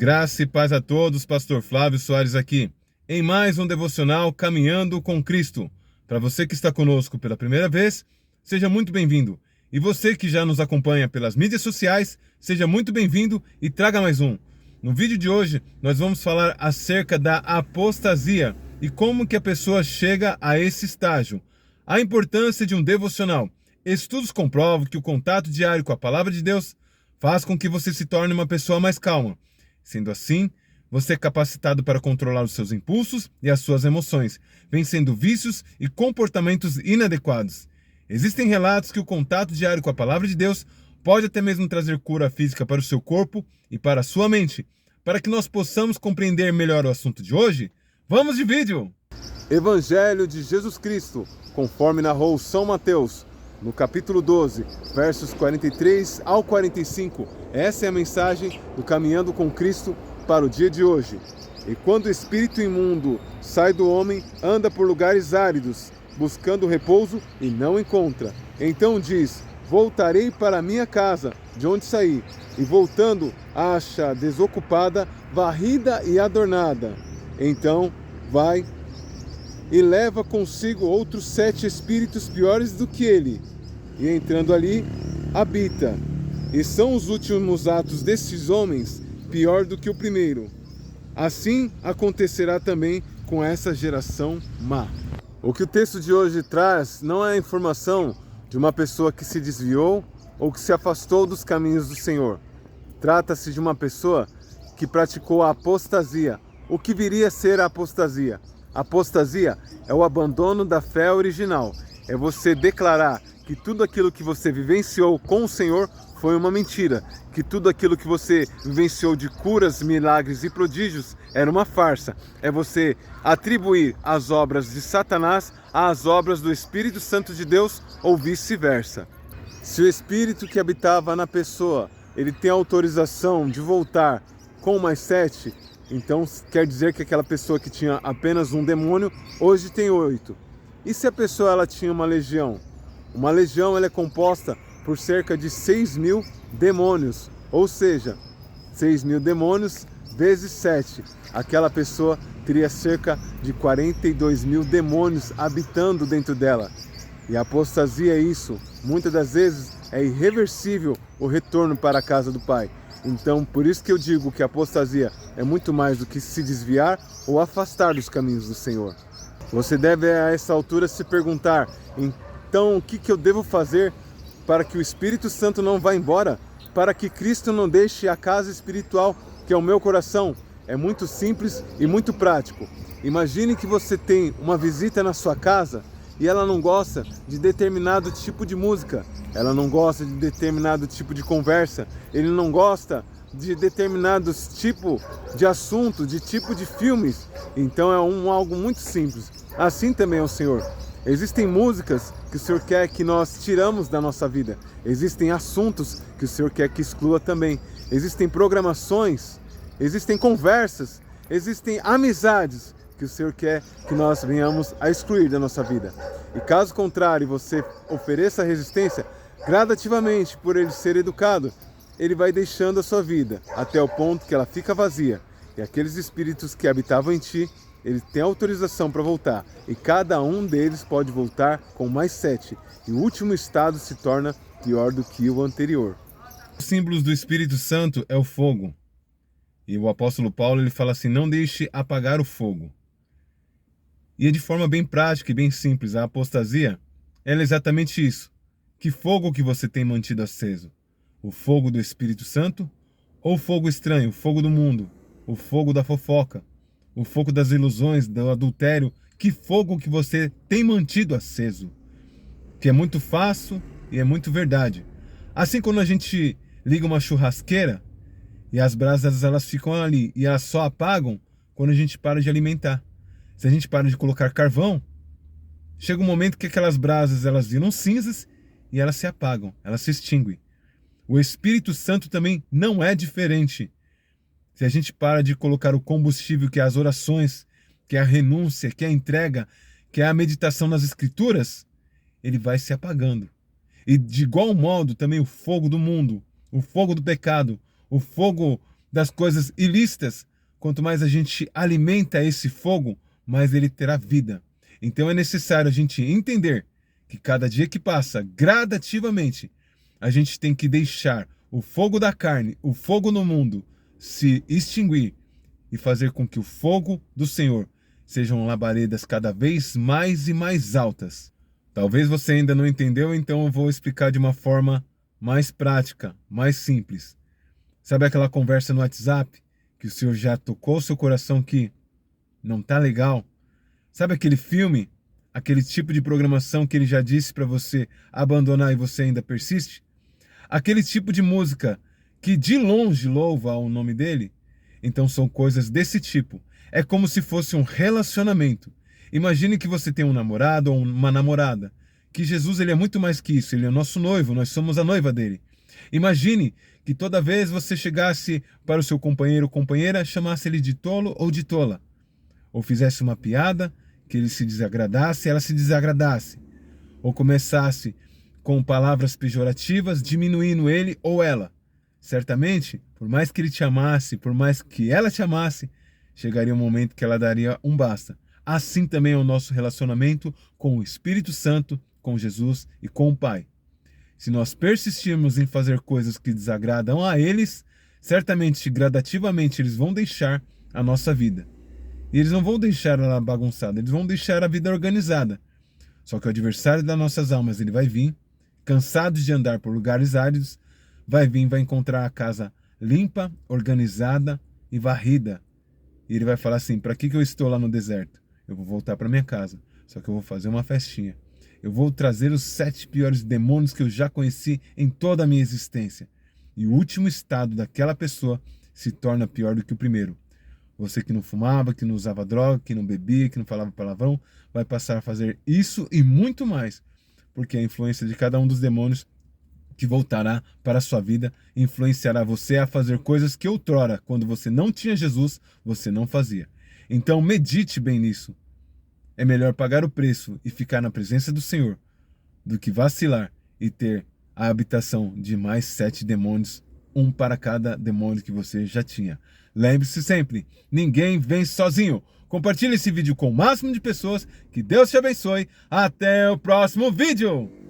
Graça e paz a todos, Pastor Flávio Soares aqui, em mais um devocional Caminhando com Cristo. Para você que está conosco pela primeira vez, seja muito bem-vindo. E você que já nos acompanha pelas mídias sociais, seja muito bem-vindo e traga mais um. No vídeo de hoje, nós vamos falar acerca da apostasia e como que a pessoa chega a esse estágio. A importância de um devocional. Estudos comprovam que o contato diário com a palavra de Deus faz com que você se torne uma pessoa mais calma. Sendo assim, você é capacitado para controlar os seus impulsos e as suas emoções, vencendo vícios e comportamentos inadequados. Existem relatos que o contato diário com a palavra de Deus pode até mesmo trazer cura física para o seu corpo e para a sua mente. Para que nós possamos compreender melhor o assunto de hoje, vamos de vídeo! Evangelho de Jesus Cristo, conforme narrou São Mateus, no capítulo 12, versos 43 ao 45, essa é a mensagem do Caminhando com Cristo para o dia de hoje. E quando o espírito imundo sai do homem, anda por lugares áridos, buscando repouso e não encontra. Então diz: voltarei para minha casa, de onde saí, e voltando, acha desocupada, varrida e adornada. Então vai e leva consigo outros 7 espíritos piores do que ele, e entrando ali, habita. E são os últimos atos desses homens pior do que o primeiro. Assim acontecerá também com essa geração má. O que o texto de hoje traz não é a informação de uma pessoa que se desviou ou que se afastou dos caminhos do Senhor. Trata-se de uma pessoa que praticou a apostasia. O que viria a ser a apostasia? A apostasia é o abandono da fé original. É você declarar que tudo aquilo que você vivenciou com o Senhor foi uma mentira, que tudo aquilo que você vivenciou de curas, milagres e prodígios era uma farsa. É você atribuir as obras de Satanás às obras do Espírito Santo de Deus ou vice-versa. Se o Espírito que habitava na pessoa, ele tem autorização de voltar com mais 7, então quer dizer que aquela pessoa que tinha apenas um demônio, hoje tem 8. E se a pessoa ela tinha uma legião? Uma legião ela é composta por cerca de 6.000 demônios, ou seja, 6.000 demônios vezes 7. Aquela pessoa teria cerca de 42.000 demônios habitando dentro dela. E a apostasia é isso. Muitas das vezes é irreversível o retorno para a casa do Pai. Então, por isso que eu digo que a apostasia é muito mais do que se desviar ou afastar dos caminhos do Senhor. Você deve a essa altura se perguntar: então o que eu devo fazer para que o Espírito Santo não vá embora? Para que Cristo não deixe a casa espiritual que é o meu coração? É muito simples e muito prático. Imagine que você tem uma visita na sua casa e ela não gosta de determinado tipo de música, ela não gosta de determinado tipo de conversa, ele não gosta de determinados tipo de assunto, de tipo de filmes. Então é algo muito simples. Assim também é o Senhor. Existem músicas que o Senhor quer que nós tiramos da nossa vida. Existem assuntos que o Senhor quer que exclua também. Existem programações, existem conversas, existem amizades que o Senhor quer que nós venhamos a excluir da nossa vida. E caso contrário, você ofereça resistência, gradativamente, por ele ser educado, ele vai deixando a sua vida, até o ponto que ela fica vazia. E aqueles espíritos que habitavam em ti, eles têm autorização para voltar. E cada um deles pode voltar com mais 7. E o último estado se torna pior do que o anterior. Os símbolos do Espírito Santo é o fogo. E o apóstolo Paulo ele fala assim: não deixe apagar o fogo. E é de forma bem prática e bem simples. A apostasia ela é exatamente isso. Que fogo que você tem mantido aceso? O fogo do Espírito Santo ou o fogo estranho, o fogo do mundo, o fogo da fofoca, o fogo das ilusões, do adultério? Que fogo que você tem mantido aceso? Que é muito fácil e é muito verdade. Assim, quando a gente liga uma churrasqueira e as brasas elas ficam ali e elas só apagam quando a gente para de alimentar. Se a gente para de colocar carvão, chega um momento que aquelas brasas elas viram cinzas e elas se apagam, elas se extinguem. O Espírito Santo também não é diferente. Se a gente para de colocar o combustível que é as orações, que é a renúncia, que é a entrega, que é a meditação nas Escrituras, ele vai se apagando. E de igual modo também o fogo do mundo, o fogo do pecado, o fogo das coisas ilícitas, quanto mais a gente alimenta esse fogo, mais ele terá vida. Então é necessário a gente entender que cada dia que passa, gradativamente, a gente tem que deixar o fogo da carne, o fogo no mundo, se extinguir e fazer com que o fogo do Senhor sejam labaredas cada vez mais e mais altas. Talvez você ainda não entendeu, então eu vou explicar de uma forma mais prática, mais simples. Sabe aquela conversa no WhatsApp que o Senhor já tocou seu coração que não tá legal? Sabe aquele filme, aquele tipo de programação que ele já disse para você abandonar e você ainda persiste? Aquele tipo de música que de longe louva o nome dele? Então são coisas desse tipo. É como se fosse um relacionamento. Imagine que você tem um namorado ou uma namorada. Que Jesus ele é muito mais que isso. Ele é o nosso noivo, nós somos a noiva dele. Imagine que toda vez você chegasse para o seu companheiro ou companheira, chamasse ele de tolo ou de tola. Ou fizesse uma piada, que ele se desagradasse, ela se desagradasse. Ou começasse com palavras pejorativas, diminuindo ele ou ela. Certamente, por mais que ele te amasse, por mais que ela te amasse, chegaria um momento que ela daria um basta. Assim também é o nosso relacionamento com o Espírito Santo, com Jesus e com o Pai. Se nós persistirmos em fazer coisas que desagradam a eles, certamente, gradativamente, eles vão deixar a nossa vida. E eles não vão deixar ela bagunçada, eles vão deixar a vida organizada. Só que o adversário das nossas almas, ele vai vir, cansado de andar por lugares áridos, vai vir, vai encontrar a casa limpa, organizada e varrida. E ele vai falar assim, para que eu estou lá no deserto? Eu vou voltar para minha casa, só que eu vou fazer uma festinha. Eu vou trazer os 7 piores demônios que eu já conheci em toda a minha existência. E o último estado daquela pessoa se torna pior do que o primeiro. Você que não fumava, que não usava droga, que não bebia, que não falava palavrão, vai passar a fazer isso e muito mais. Porque a influência de cada um dos demônios que voltará para a sua vida influenciará você a fazer coisas que outrora, quando você não tinha Jesus, você não fazia. Então medite bem nisso. É melhor pagar o preço e ficar na presença do Senhor do que vacilar e ter a habitação de mais 7 demônios, um para cada demônio que você já tinha. Lembre-se sempre, ninguém vence sozinho. Compartilhe esse vídeo com o máximo de pessoas. Que Deus te abençoe. Até o próximo vídeo.